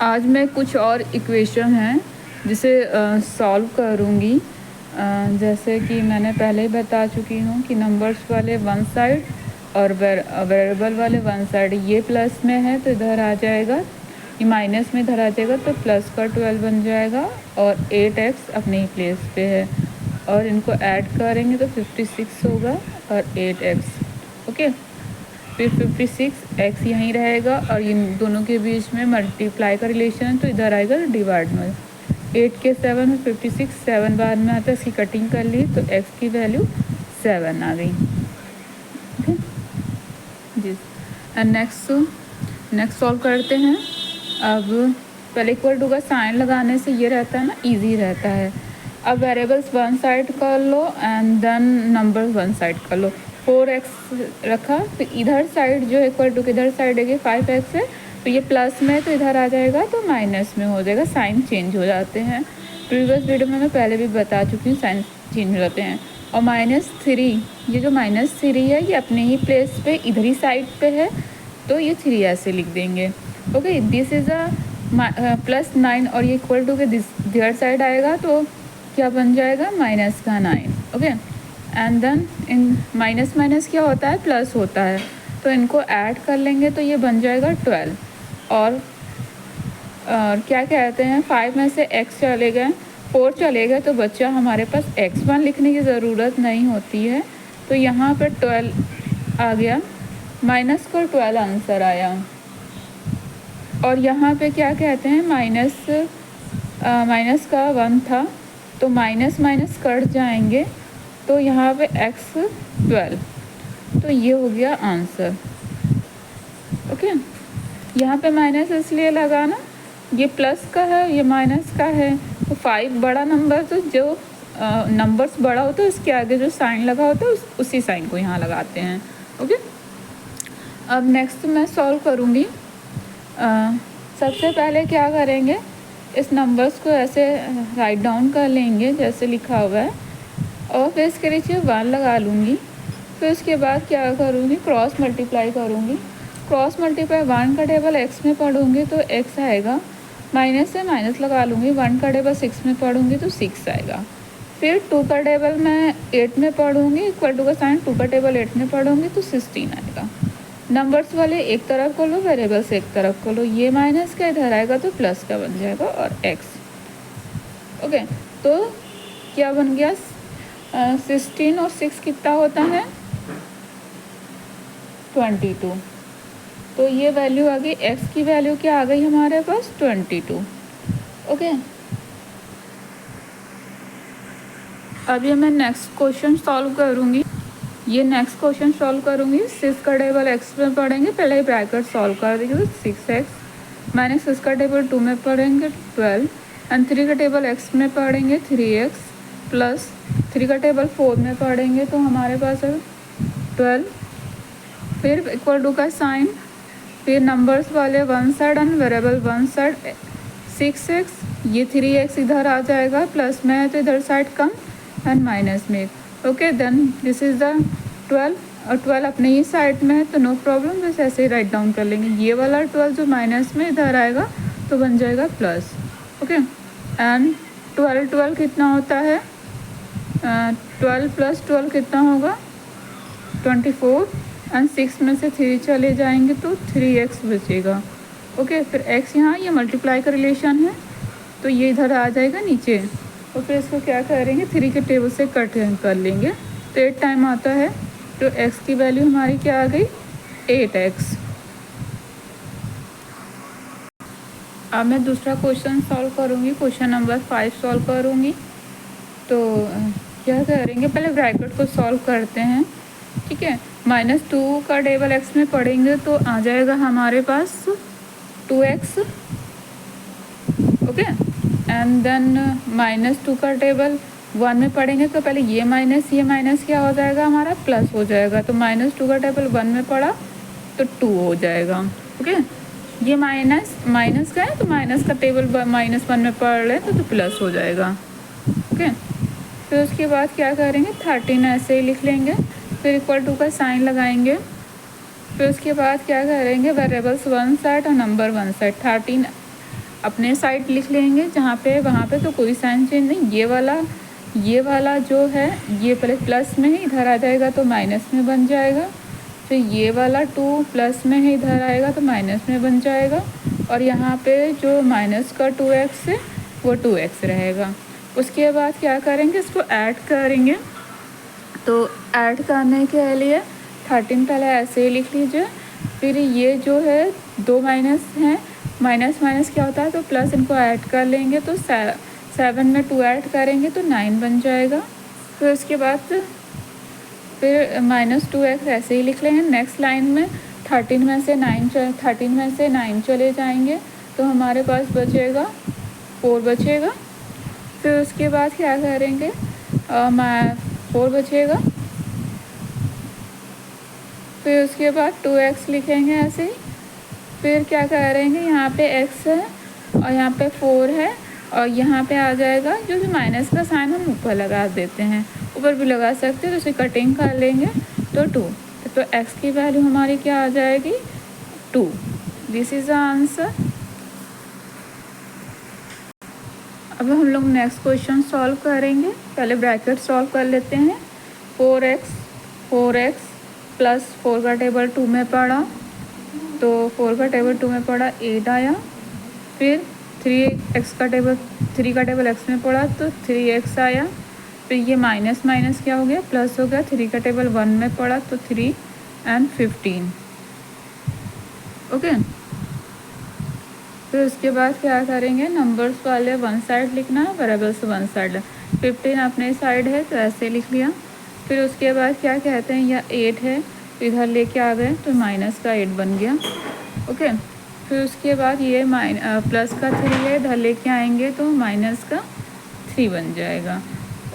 आज मैं कुछ और इक्वेशन हैं जिसे सॉल्व करूँगी। जैसे कि मैंने पहले ही बता चुकी हूँ कि नंबर्स वाले वन साइड और वेरिएबल वाले वन साइड, ये प्लस में है तो इधर आ जाएगा, ये माइनस में इधर आ जाएगा, तो प्लस का 12 बन जाएगा और 8x अपने ही प्लेस पे है और इनको ऐड करेंगे तो 56 होगा और 8x। ओके, फिर 56x यहीं रहेगा और इन दोनों के बीच में मल्टीप्लाई का रिलेशन है तो इधर आएगा डिवाइड में। 8 के 7 में 56, 7 बाद में आता है, इसकी कटिंग कर ली तो x की वैल्यू 7 आ गई। ओके जी, एंड नेक्स्ट सॉल्व करते हैं। अब पहले इक्वल टू का साइन लगाने से ये रहता है ना, इजी रहता है। अब वेरिएबल्स वन साइड कर लो and then numbers one side कर लो। 4x रखा तो इधर साइड जो इक्वल टू किधर साइड है 5x है, तो ये प्लस में तो इधर आ जाएगा तो माइनस में हो जाएगा, साइन चेंज हो जाते हैं। प्रीवियस वीडियो में मैं पहले भी बता चुकी हूँ, साइन चेंज हो जाते हैं। और -3, ये जो -3 है ये अपने ही प्लेस पे इधर ही साइड पे है तो ये 3 ऐसे लिख देंगे। ओके, दिस इज़ अ +9 और ये इक्वल टू के दियर साइड आएगा तो क्या बन जाएगा -9। Okay, and then in minus minus क्या होता है, प्लस होता है, तो इनको ऐड कर लेंगे तो ये बन जाएगा 12। और क्या कहते हैं, 5 में से x चले गए, 4 चले गए तो बच्चा हमारे पास x1 लिखने की ज़रूरत नहीं होती है, तो यहाँ पर 12 आ गया, माइनस को 12 आंसर आया। और यहाँ पे क्या कहते हैं, माइनस का 1 था तो माइनस माइनस कट जाएंगे तो यहाँ पे x 12, तो ये हो गया आंसर। ओके, यहाँ पे माइनस इसलिए लगा ना, ये प्लस का है ये माइनस का है, तो 5 बड़ा नंबर, तो जो नंबर्स बड़ा होता है उसके आगे जो साइन लगा होता है उसी साइन को यहाँ लगाते हैं। ओके, अब नेक्स्ट मैं सॉल्व करूँगी। सबसे पहले क्या करेंगे, इस नंबर्स को ऐसे राइट डाउन कर लेंगे जैसे लिखा हुआ है और फिर इसके नीचे 1 लगा लूँगी। फिर उसके बाद क्या करूँगी, क्रॉस मल्टीप्लाई करूँगी। क्रॉस मल्टीप्लाई 1 का टेबल x में पढ़ूँगी तो x आएगा, माइनस से माइनस लगा लूँगी, 1 का टेबल 6 में पढ़ूँगी तो 6 आएगा। फिर 2 का टेबल मैं 8 में पढ़ूँगी, इक्वल टू का साइन 2 का टेबल 8 में पढ़ूँगी तो 16 आएगा। नंबर्स वाले एक तरफ कर लो, वेरिएबल्स एक तरफ कर लो, ये माइनस का इधर आएगा तो प्लस का बन जाएगा और x। ओके, तो क्या बन गया, 16 और 6 कितना होता है, 22। तो ये वैल्यू आ गई, x की वैल्यू क्या आ गई हमारे पास, 22। ओके, अब ये मैं नेक्स्ट क्वेश्चन सॉल्व करूँगी। ये नेक्स्ट क्वेश्चन सॉल्व करूँगी, 6 का टेबल x में पढ़ेंगे, पहले ही ब्रैकेट सॉल्व कर देंगे तो 6x माइनस 6 का टेबल 2 में पढ़ेंगे 12 एंड 3 का टेबल x में पढ़ेंगे 3x प्लस 3 का टेबल 4 में पढ़ेंगे तो हमारे पास है 12। फिर इक्वल टू का साइन, फिर नंबर्स वाले one side and variable one side 6x, ये 3x इधर आ जाएगा, प्लस में है तो इधर साइड कम एंड माइनस में। Okay, then this is the 12 और 12 अपने ही साइड में है तो नो प्रॉब्लम, बस ऐसे ही राइट डाउन कर लेंगे। ये वाला 12 जो माइनस में इधर आएगा तो बन जाएगा प्लस। ओके, एंड 12 कितना होता है, 12 प्लस 12 कितना होगा, 24 एंड 6 में से 3 चले जाएंगे तो 3x बचेगा। ओके, फिर x यहाँ ये मल्टीप्लाई का रिलेशन है तो ये इधर आ जाएगा नीचे और फिर इसको क्या करेंगे, 3 के टेबल से कट कर लेंगे तो 8 टाइम आता है, तो x की वैल्यू हमारी क्या आ गई, 8x। अब मैं दूसरा क्वेश्चन सॉल्व करूँगी, क्वेश्चन नंबर 5 सॉल्व करूँगी। तो क्या करेंगे, पहले ब्रैकेट को सॉल्व करते हैं। ठीक है, -2 का टेबल x में पढ़ेंगे तो आ जाएगा हमारे पास 2x। ओके, एंड देन -2 का टेबल 1 में पढ़ेंगे तो पहले ये माइनस क्या हो जाएगा हमारा, प्लस हो जाएगा, तो -2 का टेबल 1 में पढ़ा तो 2 हो जाएगा। ओके, ये माइनस का है तो माइनस का टेबल -1 में पढ़ लें तो प्लस हो जाएगा। ओके, फिर उसके बाद क्या करेंगे, 13 ऐसे ही लिख लेंगे, फिर इक्वल टू का साइन लगाएंगे। फिर उसके बाद क्या करेंगे, वेरिएबल्स वन साइड और नंबर वन साइड, 13 अपने साइड लिख लेंगे जहाँ पे वहाँ पे तो कोई साइन चेंज नहीं। ये वाला जो है ये पहले प्लस में है, इधर आ जाएगा तो माइनस में बन जाएगा। फिर ये वाला 2 प्लस में है, इधर आएगा तो माइनस में बन जाएगा। और यहाँ पे जो माइनस का 2x है वो 2x रहेगा। उसके बाद क्या करेंगे, इसको ऐड करेंगे। तो ऐड करने के लिए 13 पहले ऐसे ही लिख लीजिए। फिर ये जो है 2 माइनस हैं, माइनस माइनस क्या होता है तो प्लस, इनको ऐड कर लेंगे तो 7 में 2 ऐड करेंगे तो 9 बन जाएगा। फिर उसके बाद फिर -2x ऐसे ही लिख लेंगे। नेक्स्ट लाइन में 13 में से 9 चले जाएंगे तो हमारे पास बचेगा 4 बचेगा। फिर उसके बाद क्या करेंगे, 4 बचेगा। फिर उसके बाद 2x लिखेंगे ऐसे ही। फिर क्या करेंगे, यहाँ पे x है और यहाँ पे 4 है और यहाँ पे आ जाएगा जो कि माइनस का साइन हम ऊपर लगा देते हैं, ऊपर भी लगा सकते हैं। तो इसे कटिंग कर लेंगे तो 2, तो x की वैल्यू हमारी क्या आ जाएगी 2। This is the answer. अब हम लोग नेक्स्ट क्वेश्चन सॉल्व करेंगे। पहले ब्रैकेट सॉल्व कर लेते हैं। 4x प्लस 4 का टेबल 2 में पड़ा तो 4 का टेबल 2 में पड़ा 8 आया। फिर 3 का टेबल x में पड़ा तो 3x आया। फिर ये माइनस माइनस क्या हो गया, प्लस हो गया। 3 का टेबल 1 में पड़ा तो 3 and 15। ओके। फिर उसके बाद क्या करेंगे, नंबर्स वाले वन साइड लिखना है, वेरिएबल्स वन साइड। 15 अपने साइड है तो ऐसे लिख लिया। फिर उसके बाद क्या कहते हैं, यह 8 है तो इधर लेके आ गए तो माइनस का 8 बन गया। ओके। फिर उसके बाद ये प्लस का 3 है, इधर लेके आएंगे तो माइनस का 3 बन जाएगा।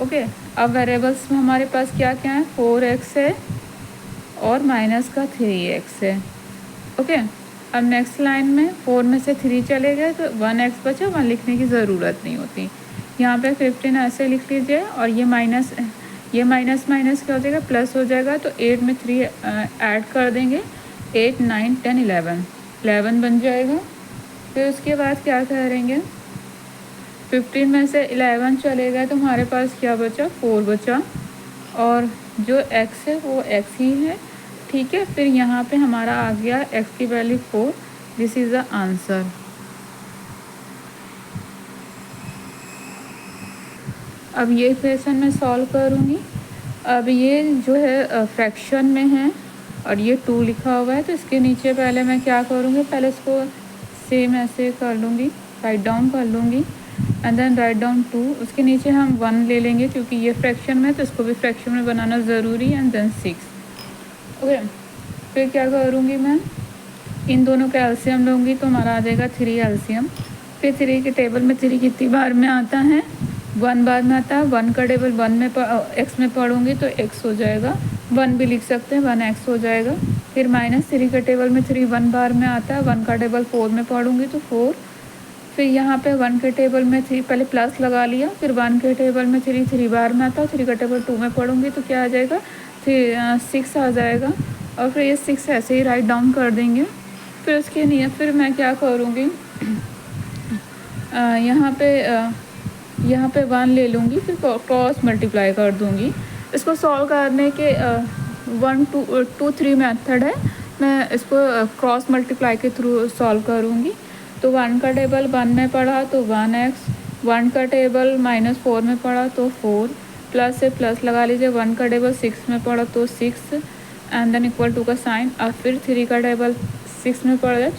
ओके। अब वेरिएबल्स में हमारे पास क्या क्या है, 4x है और माइनस का 3x है। ओके। अब नेक्स्ट लाइन में 4 में से 3 चले गए तो 1x बचा, 1 लिखने की ज़रूरत नहीं होती। यहाँ पे 15 ऐसे लिख लीजिए और ये माइनस माइनस क्या हो जाएगा, प्लस हो जाएगा। तो 8 में 3 ऐड कर देंगे, 8 9 10 11 बन जाएगा। फिर उसके बाद क्या करेंगे, 15 में से 11 चले गए तो हमारे पास क्या बचा, 4 बचा। और जो x है वो x ही है। ठीक है। फिर यहाँ पे हमारा आ गया x की value 4। This is the answer. अब ये क्वेश्चन मैं सॉल्व करूँगी। अब ये जो है फ्रैक्शन में है और ये 2 लिखा हुआ है तो इसके नीचे पहले मैं क्या करूँगी, पहले इसको सेम ऐसे कर लूँगी, राइट डाउन कर लूँगी एंड देन राइट डाउन 2। उसके नीचे हम 1 ले लेंगे क्योंकि ये फ्रैक्शन में है तो इसको भी फ्रैक्शन में बनाना ज़रूरी है एंड देन 6। ओके। फिर क्या करूँगी, मैं इन दोनों का एलसीएम लूँगी तो हमारा आ जाएगा 3 एलसीएम। फिर 3 के टेबल में 3 कितनी बार में आता है, 1 बार में आता है। 1 का टेबल 1 में x में पढ़ूँगी तो x हो जाएगा, 1 भी लिख सकते हैं, 1x हो जाएगा। फिर -3 का टेबल में 3 1 बार में आता है, 1 का टेबल 4 में पढ़ूँगी तो 4। फिर यहाँ पे 1 के टेबल में 3 पहले प्लस लगा लिया। फिर 1 के टेबल में 3 बार में आता है, 3 का टेबल 2 में पढ़ूँगी तो क्या आ जाएगा, 6 आ जाएगा। और फिर ये 6 ऐसे ही राइट डाउन कर देंगे। फिर उसके लिए फिर मैं क्या करूँगी, यहाँ पे 1 ले लूँगी, फिर क्रॉस मल्टीप्लाई कर दूँगी। इसको सॉल्व करने के 1 2 3 मेथड है, मैं इसको क्रॉस मल्टीप्लाई के थ्रू सॉल्व करूँगी। तो 1 का टेबल 1 में पढ़ा तो 1x, 1 का टेबल -4 में पढ़ा तो 4, प्लस से प्लस लगा लीजिए। 1 का टेबल 6 में पढ़ा तो 6 एंड देन इक्वल टू का साइन। अब फिर 3 का टेबल 6 में पड़ जाए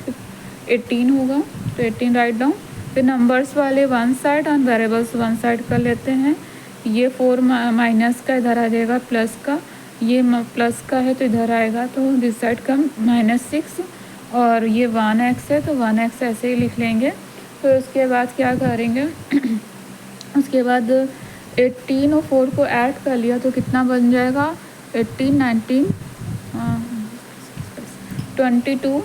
18 होगा तो 18 राइट डाउन। फिर नंबर्स वाले वन साइड और वेरिएबल्स वन साइड कर लेते हैं। ये 4 माइनस का इधर आ जाएगा प्लस का, ये प्लस का है तो इधर आएगा तो दिस साइड का -6। और ये 1x है तो 1x ऐसे ही लिख लेंगे। फिर उसके बाद क्या करेंगे उसके बाद 18 और 4 को ऐड कर लिया तो कितना बन जाएगा, 18 19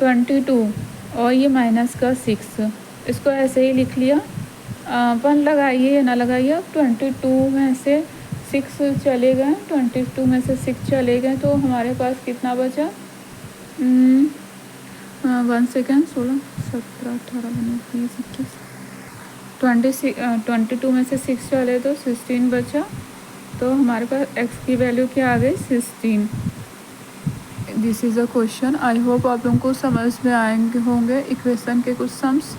22 और ये माइनस का 6, इसको ऐसे ही लिख लिया। 1 लगाइए या ना लगाइए। अब 22 में से 6 चले गए, 22 में से 6 चले गए तो हमारे पास कितना बचा, 1 सेकेंड, 16 17 18 19 20 21 22 में से 6 चले तो 16 बचा, तो हमारे पास x की वैल्यू क्या आ गई 16। This is a question. I hope आप लोगों को समझ में आएंगे होंगे इक्वेशन के कुछ सम्स।